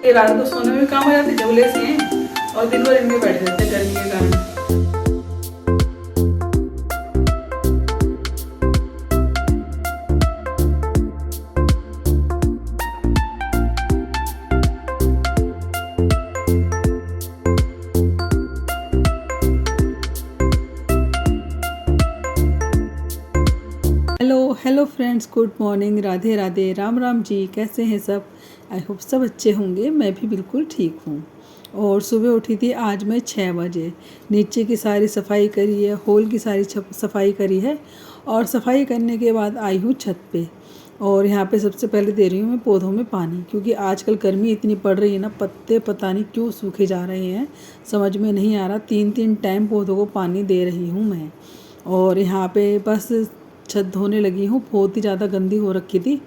ये रात को सोने में भी काम आ जाते, झबले से हैं और दिन भर इनमें बैठे रहते हैं गर्मी के कारण। Hello hello friends, good morning, Radhe Radhe, Ram Ram ji. कैसे हैं सब? आई होप सब अच्छे होंगे। मैं भी बिल्कुल ठीक हूँ। और सुबह उठी थी आज मैं 6 बजे। नीचे की सारी सफाई करी है, हॉल की सारी सफाई करी है और सफाई करने के बाद आई हूँ छत पे। और यहाँ पे सबसे पहले दे रही हूँ मैं पौधों में पानी, क्योंकि आजकल गर्मी इतनी पड़ रही है ना, पत्ते पता नहीं क्यों सूखे जा रहे हैं, समझ में नहीं आ रहा। 3 टाइम पौधों को पानी दे रही हूँ मैं। और यहाँ पे बस छत धोने लगी हूँ। बहुत ही ज़्यादा गंदी हो रखी थी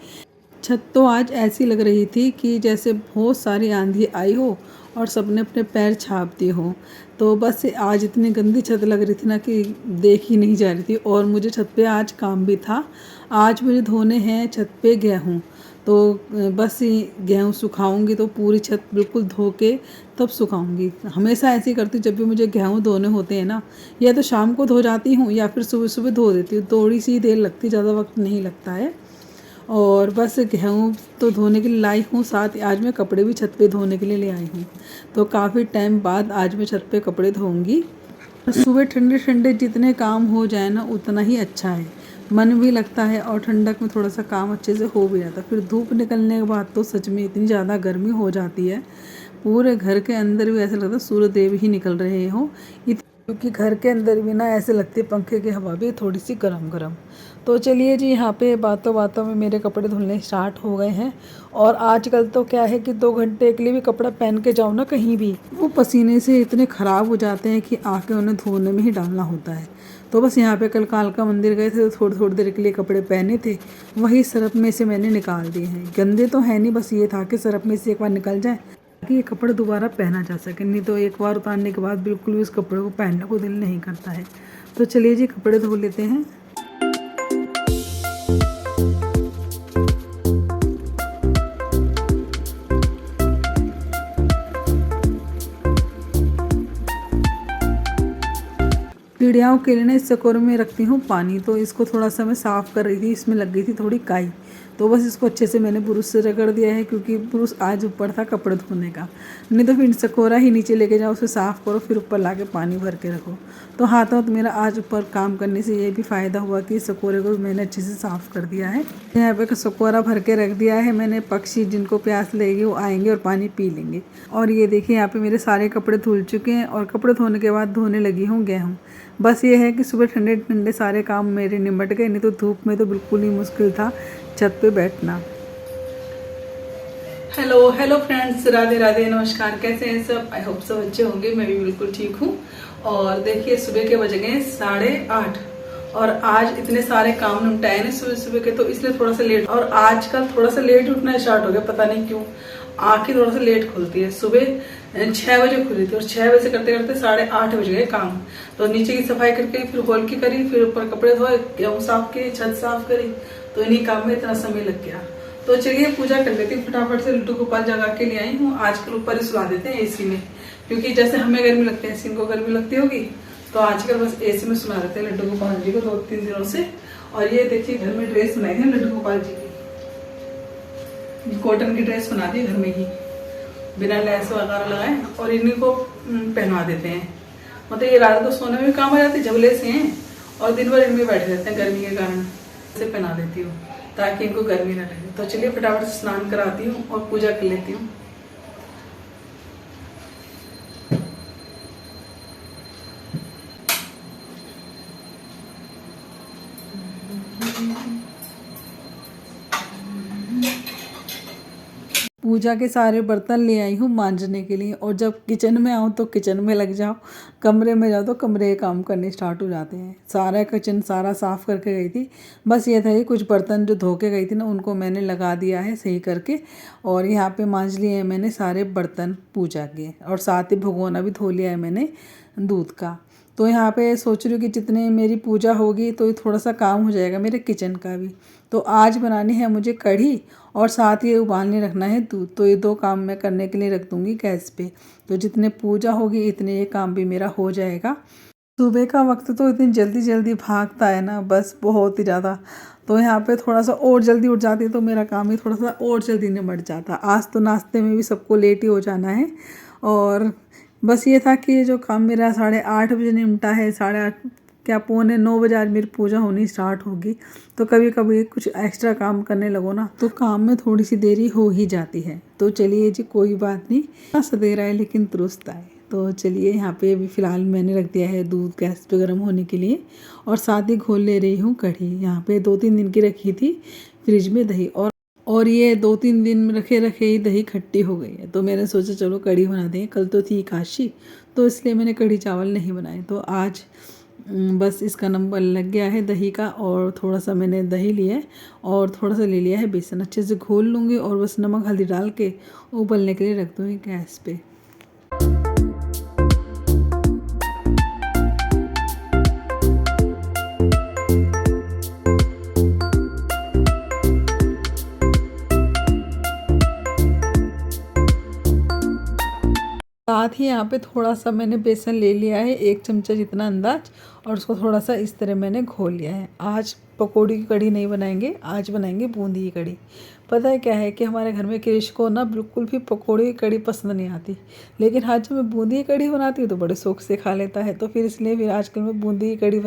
छत। तो आज ऐसी लग रही थी कि जैसे बहुत सारी आंधी आई हो और सबने अपने पैर छाप दिए हो। तो बस आज इतनी गंदी छत लग रही थी ना कि देख ही नहीं जा रही थी। और मुझे छत पे आज काम भी था। आज मुझे धोने हैं छत पे गेहूँ। तो बस गेहूँ सुखाऊंगी तो पूरी छत बिल्कुल धो के तब सुखाऊंगी। हमेशा ऐसे ही करती हूँ, जब भी मुझे गेहूँ धोने होते हैं ना, या तो शाम को धो जाती हूँ या फिर सुबह सुबह धो देती हूँ। थोड़ी सी देर लगती, ज़्यादा वक्त नहीं लगता है। और बस गेहूँ तो धोने के लिए लाई हूँ, साथ ही आज मैं कपड़े भी छत पे धोने के लिए ले आई हूँ। तो काफ़ी टाइम बाद आज मैं छत पे कपड़े धोऊंगी। सुबह ठंडे ठंडे जितने काम हो जाए ना उतना ही अच्छा है, मन भी लगता है और ठंडक में थोड़ा सा काम अच्छे से हो भी जाता है। फिर धूप निकलने के बाद तो सच में इतनी ज़्यादा गर्मी हो जाती है, पूरे घर के अंदर भी ऐसा लगता है सूर्य देव ही निकल रहे हो। क्योंकि घर के अंदर भी ना ऐसे लगती है पंखे की हवा भी थोड़ी सी गरम गरम। तो चलिए जी, यहाँ पे बातों बातों में मेरे कपड़े धुलने स्टार्ट हो गए हैं। और आजकल तो क्या है कि 2 घंटे के लिए भी कपड़ा पहन के जाओ ना कहीं भी, वो पसीने से इतने ख़राब हो जाते हैं कि आके उन्हें धोने में ही डालना होता है। तो बस यहाँ पे कल कालका मंदिर गए थे तो थोड़ी थोड़ी देर के लिए कपड़े पहने थे, वही सरफ में से मैंने निकाल दिए हैं। गंदे तो है नहीं, बस ये था कि सरफ में से एक बार निकल जाए ताकि ये कपड़े दोबारा पहना जा सके। नहीं तो एक बार उतारने के बाद बिल्कुल भी उस कपड़े को पहनने को दिल नहीं करता है। तो चलिए जी, कपड़े धो लेते हैं। चिड़ियाओं के लिए ना इस चकोर में रखती हूँ पानी। तो इसको थोड़ा सा मैं साफ़ कर रही थी, इसमें लग गई थी थोड़ी काई। तो बस इसको अच्छे से मैंने ब्रश से रगड़ दिया है, क्योंकि ब्रश आज ऊपर था कपड़े धोने का। नहीं तो फिर चकोरा ही नीचे लेके जाओ, उसे साफ़ करो, फिर ऊपर ला के पानी भर के रखो। तो हाथों तो मेरा आज ऊपर काम करने से ये भी फ़ायदा हुआ कि चकोरे को मैंने अच्छे से साफ़ कर दिया है। यहाँ पे चकोरा भर के रख दिया है मैंने। पक्षी जिनको प्यास लगेगी वो आएंगे और पानी पी लेंगे। और ये देखिए, यहाँ पे मेरे सारे कपड़े धुल चुके हैं और कपड़े धोने के बाद धोने लगी हूँ गेहूँ। बस ये है कि सुबह ठंडे ठंडे सारे काम मेरे निमट गए, नहीं तो धूप में तो बिल्कुल ही मुश्किल था छत पे बैठना। Hello hello friends, Radhe Radhe, नमस्कार। कैसे हैं सब? आई होप सब अच्छे होंगे। मैं भी बिल्कुल ठीक हूँ। और देखिए, सुबह के बज गए 8:30 और आज इतने सारे काम निपटाए ना सुबह सुबह के, तो इसलिए थोड़ा सा लेट। और आजकल थोड़ा सा लेट उठना स्टार्ट हो गया, पता नहीं क्यों। आँखें थोड़ा सा लेट खुलती है। सुबह 6 बजे खुली थी और 6 बजे करते करते 8:30 बज गए काम। तो नीचे की सफाई करके फिर हॉल की करी, फिर ऊपर कपड़े धोए, गेहूँ साफ किए, छत साफ करी। तो इन्हीं काम में इतना समय लग गया। तो चलिए पूजा कर लेती हूँ फटाफट से। लड्डू गोपाल जगा के ले आई हूँ। आजकल ऊपर ही सुला देते हैं एसी में, क्योंकि जैसे हमें गर्मी लगती है ऐसी इनको गर्मी लगती होगी, तो आजकल बस एसी में सुला देते हैं लड्डू गोपाल जी को 2-3 दिनों से। और ये देखिए, घर में ड्रेस बनाई है लड्डू गोपाल जी की, कॉटन की ड्रेस बना दी घर में ही, बिना लैस वगैरह लगाए, और इन्हीं को पहनवा देते हैं। मतलब ये रात को सोने में भी काम आ जाती, झबले से हैं और दिन भर इनमें बैठे रहते हैं गर्मी के कारण। इसे पहना देती हूँ ताकि इनको गर्मी ना लगे। तो चलिए फटाफट से स्नान कराती हूँ और पूजा कर लेती हूँ। पूजा के सारे बर्तन ले आई हूँ मांजने के लिए। और जब किचन में आऊँ तो किचन में लग जाओ, कमरे में जाओ तो कमरे के काम करने स्टार्ट हो जाते हैं। सारा किचन सारा साफ़ करके गई थी। बस ये था कि कुछ बर्तन जो धो के गई थी ना, उनको मैंने लगा दिया है सही करके। और यहाँ पे मांज लिए हैं मैंने सारे बर्तन पूजा के, और साथ ही भगोना भी धो लिया है मैंने दूध का। तो यहाँ पे सोच रही हूँ कि जितने मेरी पूजा होगी तो थोड़ा सा काम हो जाएगा मेरे किचन का भी। तो आज बनानी है मुझे कढ़ी और साथ ही उबालने रखना है दूध। तो ये 2 काम मैं करने के लिए रख दूँगी गैस पे। तो जितने पूजा होगी इतने ये काम भी मेरा हो जाएगा। सुबह का वक्त तो इतनी जल्दी जल्दी भागता है ना, बस बहुत ही ज़्यादा। तो यहाँ पे थोड़ा सा और जल्दी उठ जाती तो मेरा काम ही थोड़ा सा और जल्दी निपट जाता। आज तो नाश्ते में भी सबको लेट ही हो जाना है। और बस ये था कि जो काम मेरा 8:30 बजे निपटा है, 8:30 क्या 8:45 बजे आज मेरी पूजा होनी स्टार्ट होगी। तो कभी कभी कुछ एक्स्ट्रा काम करने लगो ना तो काम में थोड़ी सी देरी हो ही जाती है। तो चलिए जी, कोई बात नहीं, सवेरा है लेकिन दुरुस्त आए। तो चलिए, यहाँ पे अभी फ़िलहाल मैंने रख दिया है दूध गैस पे गर्म होने के लिए और साथ ही घोल ले रही हूँ कढ़ी। यहाँ पे 2-3 दिन की रखी थी फ्रिज में दही, और ये 2-3 दिन में रखे रखे ही दही खट्टी हो गई है। तो मैंने सोचा चलो कढ़ी बना दें। कल तो थी एकादशी, तो इसलिए मैंने कढ़ी चावल नहीं बनाए। तो आज बस इसका नंबर लग गया है दही का। और थोड़ा सा मैंने दही लिया है और थोड़ा सा ले लिया है बेसन। अच्छे से घोल लूँगी और बस नमक हल्दी डाल के उबलने के लिए रख दूँगी गैस पे। साथ ही यहाँ पे थोड़ा सा मैंने बेसन ले लिया है, 1 चमचा जितना अंदाज, और उसको थोड़ा सा इस तरह मैंने घोल लिया है। आज पकौड़ी की कढ़ी नहीं बनाएंगे, आज बनाएंगे बूंदी की कढ़ी। पता है क्या है कि हमारे घर में कृष को ना बिल्कुल भी पकौड़ी की कढ़ी पसंद नहीं आती, लेकिन आज जब मैं बूंदी की कढ़ी बनाती हूँ तो बड़े शौक से खा लेता है। तो फिर इसलिए फिर आजकल मैं बूंदी की कढ़ी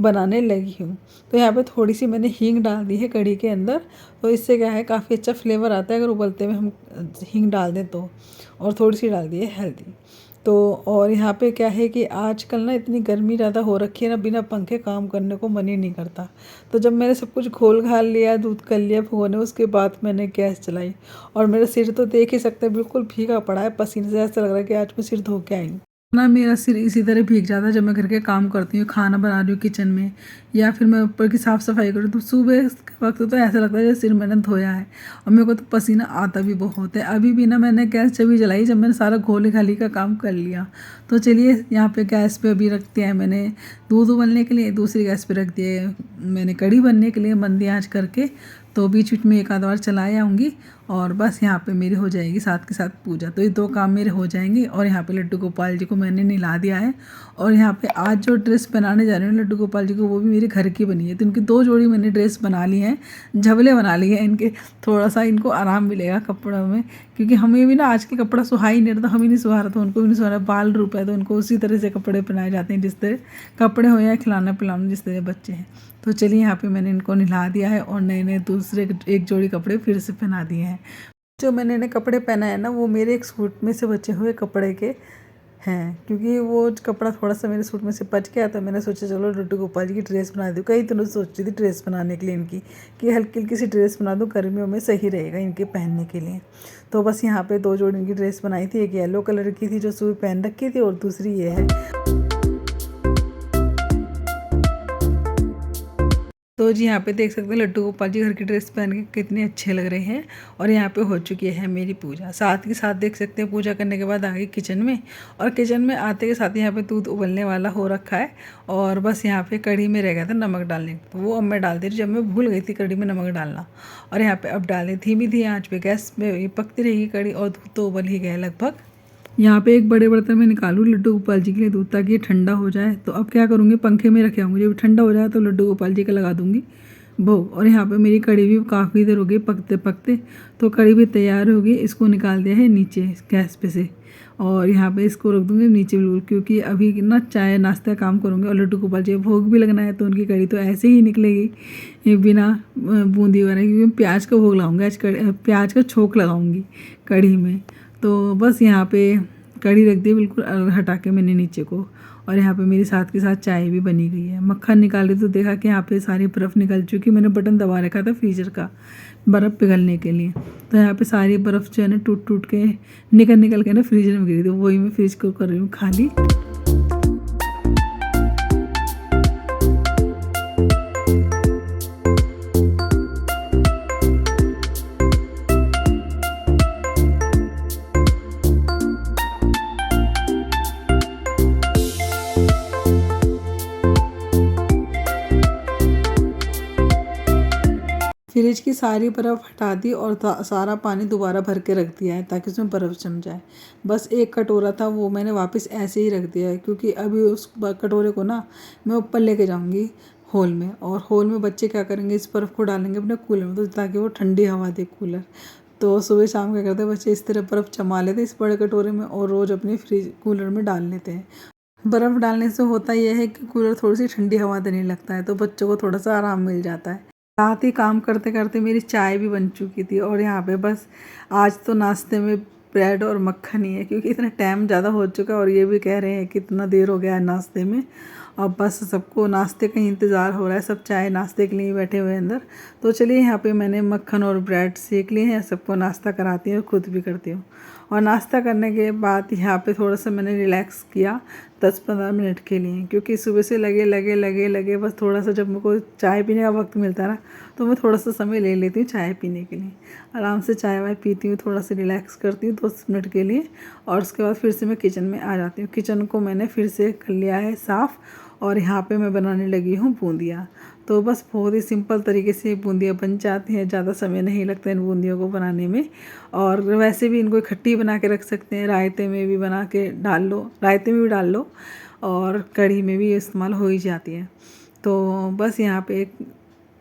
बनाने लगी हूँ। तो यहाँ पे थोड़ी सी मैंने हींग डाल दी है कढ़ी के अंदर। तो इससे क्या है, काफ़ी अच्छा फ्लेवर आता है अगर उबलते में हम हींग डाल दें तो। और थोड़ी सी डाल दी है हल्दी। तो और यहाँ पे क्या है कि आजकल ना इतनी गर्मी ज़्यादा हो रखी है ना, बिना पंखे काम करने को मन ही नहीं करता। तो जब मैंने सब कुछ घोल घाल लिया, दूध कर लिया भिगोने, उसके बाद मैंने गैस चलाई। और मेरा सिर तो देख ही सकते हैं बिल्कुल भीगा पड़ा है पसीने से। ऐसा लग रहा है कि आज मैं सिर धो के आई हूँ ना। मेरा सिर इसी तरह भीग जाता है जब मैं घर के काम करती हूँ, खाना बना रही हूँ किचन में, या फिर मैं ऊपर की साफ़ सफाई करूँ। तो सुबह के वक्त तो ऐसा लगता है जैसे सिर मैंने धोया है। और मेरे को तो पसीना आता भी बहुत है। अभी भी ना मैंने गैस जब भी जलाई जब मैंने सारा घोले घाली का काम कर लिया। तो चलिए, यहाँ पे गैस पे अभी रखते हैं मैंने दूध उबलने के लिए, दूसरी गैस पे रख दिए मैंने कढ़ी बनने के लिए मंदी आँच करके। तो बीच बीच में एक आध बार चलाए आऊँगी और बस यहाँ पे मेरी हो जाएगी साथ के साथ पूजा। तो ये 2 काम मेरे हो जाएंगे। और यहाँ पे लड्डू गोपाल जी को मैंने नहला दिया है। और यहाँ पे आज जो ड्रेस पहनाने जा रही हूँ लड्डू गोपाल जी को, वो भी मेरे घर की बनी है। तो इनकी 2 जोड़ी मैंने ड्रेस बना ली हैं, झबले बना लिए हैं इनके। थोड़ा सा इनको आराम मिलेगा कपड़ों में, क्योंकि हमें भी ना आज के कपड़ा सुहा ही नहीं रहा। तो हम ही नहीं सुहा रहा, तो उनको भी नहीं सुहा रहा। बाल रूप है तो उनको उसी तरह से कपड़े पहनाए जाते हैं जिस तरह कपड़े हो या खिलाना पिलाना जिस तरह बच्चे हैं। तो चलिए, यहाँ पे मैंने इनको नहला दिया है और नए नए दूसरे 1 जोड़ी कपड़े फिर से पहना दिए हैं। जो मैंने इन्हें कपड़े पहनाए ना, वो मेरे एक सूट में से बचे हुए कपड़े के हैं, क्योंकि वो कपड़ा थोड़ा सा मेरे सूट में से बच गया। तो मैंने सोचा चलो लड्डू गोपाल जी की ड्रेस बना दूँ। कई दिनों से सोच रही थी ड्रेस बनाने के लिए इनकी, कि हल्की हल्की सी ड्रेस बना दूँ, गर्मियों में सही रहेगा इनके पहनने के लिए। तो बस यहाँ पे 2 जोड़ी इनकी ड्रेस बनाई थी। एक येलो कलर की थी जो सुबह पहन रखी थी, और दूसरी ये है। तो जी, यहाँ पे देख सकते हैं लड्डू गोपाल जी घर की ड्रेस पहन के कितने अच्छे लग रहे हैं। और यहाँ पे हो चुकी है मेरी पूजा। साथ ही साथ देख सकते हैं पूजा करने के बाद आ गई किचन में। और किचन में आते के साथ यहाँ पे दूध उबलने वाला हो रखा है। और बस यहाँ पे कढ़ी में रह गया था नमक डालने, तो वो अब मैं डाल दे रही, जब मैं भूल गई थी कढ़ी में नमक डालना। और यहाँ पे अब डालें धीमी धीमी आँच पे गैस में, ये पकती रहेगी कढ़ी। और दूध तो उबल ही गया लगभग। यहाँ पे एक बड़े बर्तन में निकालूँ लड्डू गोपाल जी के लिए दूध, ताकि ये ठंडा हो जाए। तो अब क्या करूँगी, पंखे में रखे आऊँगी, जब ठंडा हो जाए तो लड्डू गोपाल जी का लगा दूँगी भोग। और यहाँ पे मेरी कढ़ी भी काफ़ी देर हो गई पकते पकते, तो कढ़ी भी तैयार हो गई। इसको निकाल दिया है नीचे गैस पे से, और यहाँ पे इसको रख दूँगी नीचे बिल्कुल, क्योंकि अभी ना चाय नाश्ता काम करूँगी और लड्डू गोपाल जी भोग भी लगना है। तो उनकी कढ़ी तो ऐसे ही निकलेगी बिना बूंदी वाले, क्योंकि प्याज का भोग लगाऊँगी आज, प्याज का छोंक लगाऊँगी कढ़ी में। तो बस यहाँ पे कढ़ी रख दी बिल्कुल हटा के मैंने नीचे को। और यहाँ पे मेरी साथ के साथ चाय भी बनी गई है। मक्खन निकाली तो देखा कि यहाँ पे सारी बर्फ़ निकल चुकी। मैंने बटन दबा रखा था फ्रीजर का बर्फ़ पिघलने के लिए। तो यहाँ पे सारी बर्फ़ जो है ना टूट टूट के निकल के ना फ्रीजर में गिरी थी। वही मैं फ्रिज को कर रही हूँ खाली। फ्रिज की सारी बर्फ़ हटा दी और सारा पानी दोबारा भर के रख दिया है ताकि उसमें बर्फ़ जम जाए। बस एक कटोरा था वो मैंने वापस ऐसे ही रख दिया है, क्योंकि अभी उस कटोरे को ना मैं ऊपर लेके जाऊँगी हॉल में, और हॉल में बच्चे क्या करेंगे, इस बर्फ़ को डालेंगे अपने कूलर में, तो ताकि वो ठंडी हवा दे कूलर। तो सुबह शाम क्या करते हैं बच्चे, इस तरह बर्फ़ जमा लेते हैं इस बड़े कटोरे में और रोज़ अपने फ्रिज कूलर में डाल लेते हैं। बर्फ़ डालने से होता यह है कि कूलर थोड़ी सी ठंडी हवा देने लगता है, तो बच्चों को थोड़ा सा आराम मिल जाता है। साथ ही काम करते करते मेरी चाय भी बन चुकी थी, और यहाँ पे बस आज तो नाश्ते में ब्रेड और मक्खन ही है, क्योंकि इतना टाइम ज़्यादा हो चुका है और ये भी कह रहे हैं कि इतना देर हो गया है नाश्ते में। अब बस सबको नाश्ते का ही इंतज़ार हो रहा है, सब चाय नाश्ते के लिए बैठे हुए हैं अंदर। तो चलिए यहाँ पे मैंने मक्खन और ब्रेड सेक लिए हैं, सबको नाश्ता कराती हूँ और खुद भी करती हूँ। और नाश्ता करने के बाद यहाँ पे थोड़ा सा मैंने रिलैक्स किया 10-15 मिनट के लिए, क्योंकि सुबह से लगे बस थोड़ा सा, जब मेरे को चाय पीने का वक्त मिलता है ना, तो मैं थोड़ा सा समय ले लेती हूँ चाय पीने के लिए। आराम से चाय वाय पीती हूँ, थोड़ा सा रिलैक्स करती हूँ 10 मिनट के लिए, और उसके बाद फिर से मैं किचन में आ जाती हूँ। किचन को मैंने फिर से कर लिया है साफ़, और यहाँ पे मैं बनाने लगी हूँ बूंदियाँ। तो बस बहुत ही सिंपल तरीके से बूंदियाँ बन जाती हैं, ज़्यादा समय नहीं लगता इन बूंदियों को बनाने में। और वैसे भी इनको इकट्ठी बना के रख सकते हैं, रायते में भी बना के डाल लो, रायते में भी डाल लो, और कढ़ी में भी इस्तेमाल हो ही जाती है। तो बस यहाँ पे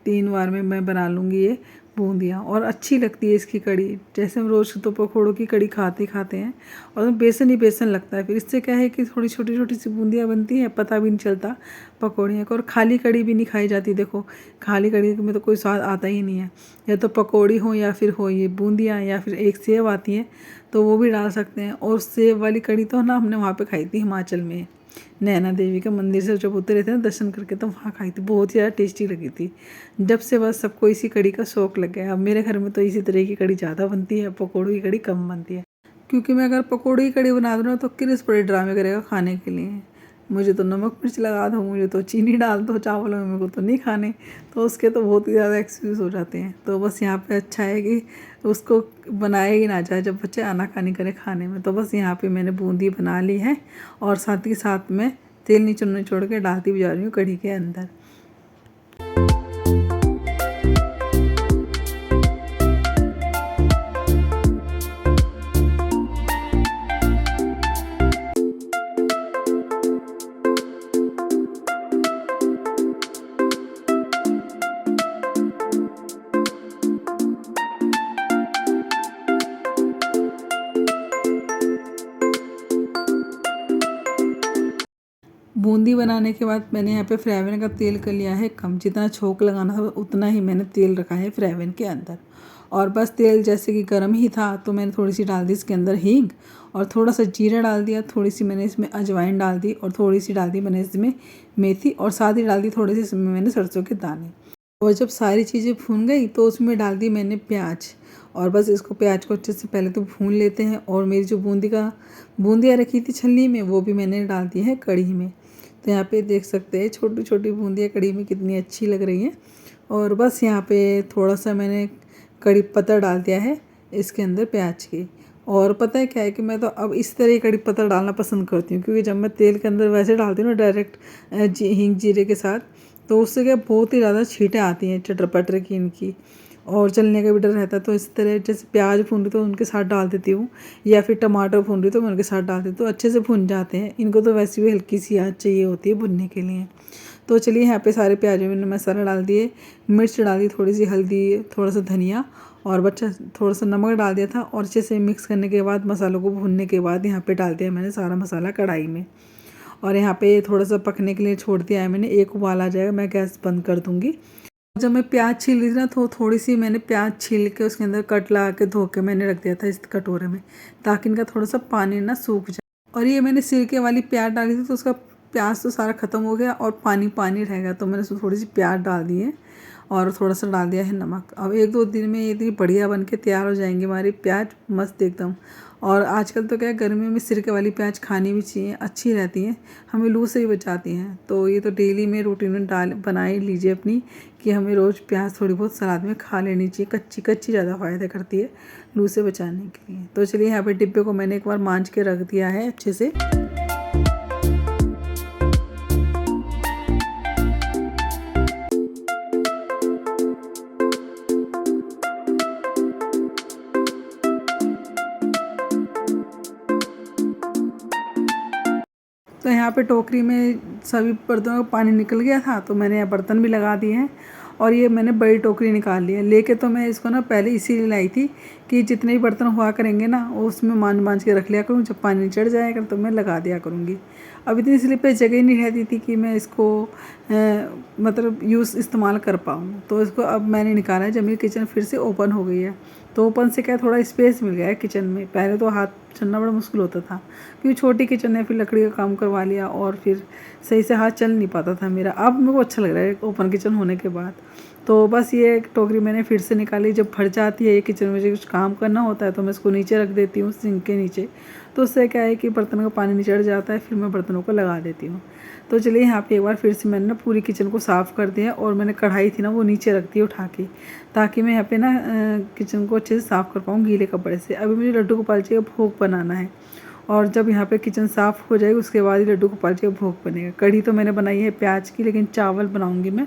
3 बार में मैं बना लूँगी ये बूंदियाँ, और अच्छी लगती है इसकी कढ़ी। जैसे हम रोज़ तो पकौड़ों की कढ़ी खाते हैं, और बेसन ही बेसन लगता है। फिर इससे क्या है कि थोड़ी छोटी छोटी सी बूंदियाँ बनती हैं, पता भी नहीं चलता पकौड़ियों का, और खाली कढ़ी भी नहीं खाई जाती। देखो खाली कढ़ी में तो कोई स्वाद आता ही नहीं है, या तो पकौड़ी हो या फिर हो ये बूंदियाँ, या फिर एक सेव आती है तो वो भी डाल सकते हैं। और सेव वाली कढ़ी तो ना हमने वहाँ पर खाई थी हिमाचल में, नैना देवी के मंदिर से जब उतरे थे ना दर्शन करके, तो वहाँ खाई थी, बहुत ही ज़्यादा टेस्टी लगी थी। जब से बस सबको इसी कढ़ी का शौक़ लग गया है। अब मेरे घर में तो इसी तरह की कढ़ी ज़्यादा बनती है, पकौड़ों की कढ़ी कम बनती है, क्योंकि मैं अगर पकौड़े की कढ़ी बना दूँ ना तो किस बड़े ड्रामे करेगा खाने के लिए। मुझे तो नमक मिर्च लगा दो, मुझे तो चीनी डाल दो चावलों में, मेरे को तो नहीं खाने, तो उसके तो बहुत ही ज़्यादा एक्सक्यूज़ हो जाते हैं। तो बस यहाँ पे अच्छा है कि उसको बनाया ही ना जाए जब बच्चे आनाकानी करें खाने में। तो बस यहाँ पे मैंने बूंदी बना ली है, और साथ ही साथ में तेल निचोड़ के डालती भी जा रही हूँ कढ़ी के अंदर। बूंदी बनाने के बाद मैंने यहाँ पे फ्राईपैन का तेल कर लिया है कम, जितना छोंक लगाना था उतना ही मैंने तेल रखा है फ्राईपैन के अंदर। और बस तेल जैसे कि गर्म ही था तो मैंने थोड़ी सी डाल दी इसके अंदर हींग, और थोड़ा सा जीरा डाल दिया, थोड़ी सी मैंने इसमें अजवाइन डाल दी, और थोड़ी सी डाल दी मैंने इसमें मेथी, और साथ ही डाल दी थोड़ी सी इसमें मैंने सरसों के दाने। और जब सारी चीज़ें भून गई तो उसमें डाल दी मैंने प्याज, और बस इसको प्याज को अच्छे से पहले तो भून लेते हैं। और मेरी जो बूंदियाँ रखी थी छलनी में वो भी मैंने डाल दी है कढ़ी में। तो यहाँ पे देख सकते हैं छोटी छोटी बूंदियाँ कढ़ी में कितनी अच्छी लग रही हैं। और बस यहाँ पे थोड़ा सा मैंने कढ़ी पत्ता डाल दिया है इसके अंदर प्याज की। और पता है क्या है कि मैं तो अब इस तरह कढ़ी पत्ता डालना पसंद करती हूँ, क्योंकि जब मैं तेल के अंदर वैसे डालती हूँ ना डायरेक्ट हींग जीरे के साथ, तो उससे क्या बहुत ही ज़्यादा छींटें आती हैं चटर पटर की इनकी, और जलने का भी डर रहता है। तो इस तरह जैसे प्याज भून रही तो उनके साथ डाल देती हूँ, या फिर टमाटर भून रही तो मैं उनके साथ डाल देती हूँ, तो अच्छे से भुन जाते हैं। इनको तो वैसे भी हल्की सी आँच चाहिए होती है भुनने के लिए। तो चलिए यहाँ पे सारे प्याज में मैंने मसाला डाल दिए, मिर्च डाल दी, थोड़ी सी हल्दी, थोड़ा सा धनिया, और बच्चा थोड़ा सा नमक डाल दिया था। और अच्छे से मिक्स करने के बाद मसालों को भूनने के बाद यहाँ पे डाल दिया मैंने सारा मसाला कढ़ाई में, और यहाँ पे थोड़ा सा पकने के लिए छोड़ दिया है मैंने। एक उबाल आ जाएगा मैं गैस बंद कर दूँगी। जब मैं प्याज छील रही थी ना तो थोड़ी सी मैंने प्याज छील के उसके अंदर कट लगा के धो के मैंने रख दिया था इस कटोरे में, ताकि इनका थोड़ा सा पानी ना सूख जाए। और ये मैंने सिरके वाली प्याज डाली थी तो उसका प्याज तो सारा ख़त्म हो गया और पानी पानी रह गया, तो मैंने उसमें थोड़ी सी प्याज डाल दी है और थोड़ा सा डाल दिया है नमक। अब 1-2 दिन में ये इतनी बढ़िया बन के तैयार हो जाएंगी हमारी प्याज, मस्त एकदम। और आजकल तो क्या है गर्मियों में सिरके वाली प्याज खानी भी चाहिए, अच्छी रहती हैं, हमें लू से भी बचाती हैं। तो ये तो डेली में रूटीन में बना ही लीजिए अपनी, कि हमें रोज़ प्याज थोड़ी बहुत सलाद में खा लेनी चाहिए। कच्ची कच्ची ज़्यादा फ़ायदा करती है लू से बचाने के लिए। तो चलिए यहाँ पे डिब्बे को मैंने एक बार मांज के रख दिया है अच्छे से। तो यहाँ पे टोकरी में सभी बर्तनों का पानी निकल गया था, तो मैंने यहाँ बर्तन भी लगा दिए हैं। और ये मैंने बड़ी टोकरी निकाल ली है। लेके तो मैं इसको ना पहले इसीलिए लाई थी कि जितने भी बर्तन हुआ करेंगे ना वो उसमें मांझ के रख लिया करूँ, जब पानी चढ़ जाएगा तो मैं लगा दिया करूँगी। अब इतनी स्लिप पे जगह ही नहीं रहती थी कि मैं इसको मतलब इस्तेमाल कर पाऊँ। तो इसको अब मैंने निकाला है, जब मेरी किचन फिर से ओपन हो गई है। तो ओपन से क्या थोड़ा स्पेस मिल गया है किचन में। पहले तो हाथ चलना बड़ा मुश्किल होता था क्योंकि छोटी किचन है, फिर लकड़ी का काम करवा लिया और फिर सही से हाथ चल नहीं पाता था मेरा। अब मेरे को अच्छा लग रहा है ओपन किचन होने के बाद। तो बस ये टोकरी मैंने फिर से निकाली। जब फट जाती है ये किचन में, मुझे कुछ काम करना होता है तो मैं इसको नीचे रख देती हूँ सिंक के नीचे। तो उससे क्या है कि बर्तन का पानी नहीं चढ़ जाता है, फिर मैं बर्तनों को लगा देती हूँ। तो चलिए यहाँ पे एक बार फिर से मैंने ना पूरी किचन को साफ़ कर दिया और मैंने कढ़ाई थी ना वो नीचे रख दी उठा के, ताकि मैं यहाँ पे ना किचन को अच्छे से साफ़ कर पाऊँ गीले कपड़े से। अभी मुझे लड्डू गोपाल जी का भोग बनाना है और जब यहाँ पे किचन साफ़ हो जाएगी उसके बाद ही लड्डू गोपाल जी का भोग बनेगा। कढ़ी तो मैंने बनाई है प्याज की, लेकिन चावल बनाऊँगी मैं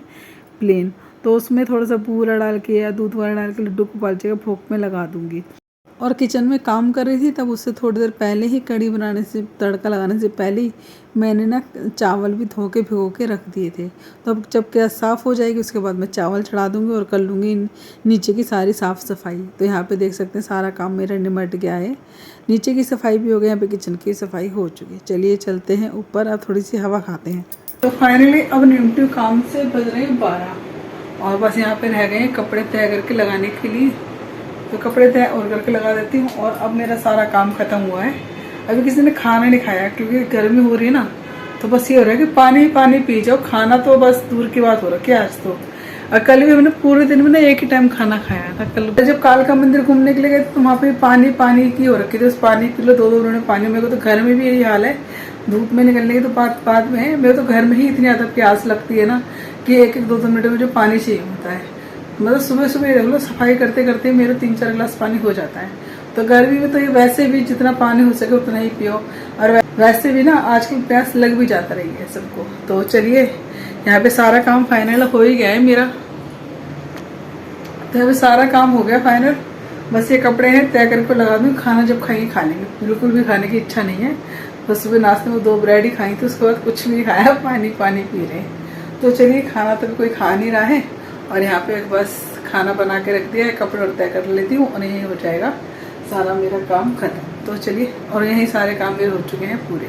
प्लेन। तो उसमें थोड़ा सा बूरा डाल के या दूध वाला डाल के लड्डू गोपाल जी का भोग में लगा दूँगी। और किचन में काम कर रही थी तब उससे थोड़ी देर पहले ही कढ़ी बनाने से, तड़का लगाने से पहले ही मैंने ना चावल भी धो के भिगो के रख दिए थे। तो अब जब गैस साफ़ हो जाएगी उसके बाद मैं चावल चढ़ा दूँगी और कर लूँगी नीचे की सारी साफ़ सफाई। तो यहाँ पे देख सकते हैं सारा काम मेरा निमट गया है। नीचे की सफाई भी हो गई, यहाँ पे किचन की सफाई हो चुकी है। चलिए चलते हैं ऊपर, अब थोड़ी सी हवा खाते हैं। तो फाइनली अब निमटू काम से बज रहे हैं 12 और बस यहाँ पे रह गए हैं कपड़े तय करके लगाने के लिए। तो कपड़े तय और करके लगा देती हूँ और अब मेरा सारा काम ख़त्म हुआ है। अभी किसी ने खाना नहीं खाया क्योंकि गर्मी हो रही है ना, तो बस ये हो रहा है कि पानी पानी पी जाओ, खाना तो बस दूर की बात हो रहा है आज तो। और कल भी हमने पूरे दिन में ना एक ही टाइम खाना खाया था। कल जब कालका मंदिर घूमने के लिए गए तो वहाँ पे पानी पानी की हो रखी थी, उस पानी पी लो 2-2 मिनट पानी। मेरे को तो घर में भी यही हाल है, धूप में निकलने की तो बात में है। मेरे तो घर में ही इतनी ज़्यादा प्यास लगती है ना कि 1-2 मिनट में जो पानी चाहिए होता है। मतलब सुबह सुबह देख लो सफाई करते करते मेरे 3-4 गिलास पानी हो जाता है। तो गर्मी में तो ये वैसे भी जितना पानी हो सके उतना ही पियो, और वैसे भी ना आजकल प्यास लग भी जाता रही है सबको। तो चलिए यहाँ पे सारा काम फाइनल हो ही गया है मेरा। तो यहाँ पे सारा काम हो गया फाइनल, बस ये कपड़े हैं तय करके लगा दूँ। खाना जब खाएंगे खा लेंगे, बिल्कुल भी खाने की इच्छा नहीं है। बस सुबह नाश्ते में 2 ब्रेड ही खाई थी, उसके बाद कुछ नहीं खाया, पानी पानी पी रहे हैं। तो चलिए खाना तो कोई खा नहीं रहा है और यहाँ पे बस खाना बना के रख दिया है, कपड़े और तय कर लेती हूँ और यही हो जाएगा सारा मेरा काम खत्म। तो चलिए, और यही सारे काम मेरे हो चुके हैं पूरे।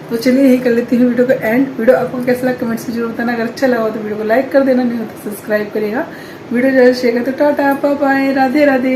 तो चलिए यही कर लेती हूँ वीडियो को एंड। वीडियो आपको कैसा लगा कमेंट्स में जरूर बताना। अगर अच्छा लगा तो वीडियो को लाइक कर देना, नहीं हो तो सब्सक्राइब करिएगा। वीडियो ज़्यादा शेयर करें तो tata bye bye, Radhe Radhe.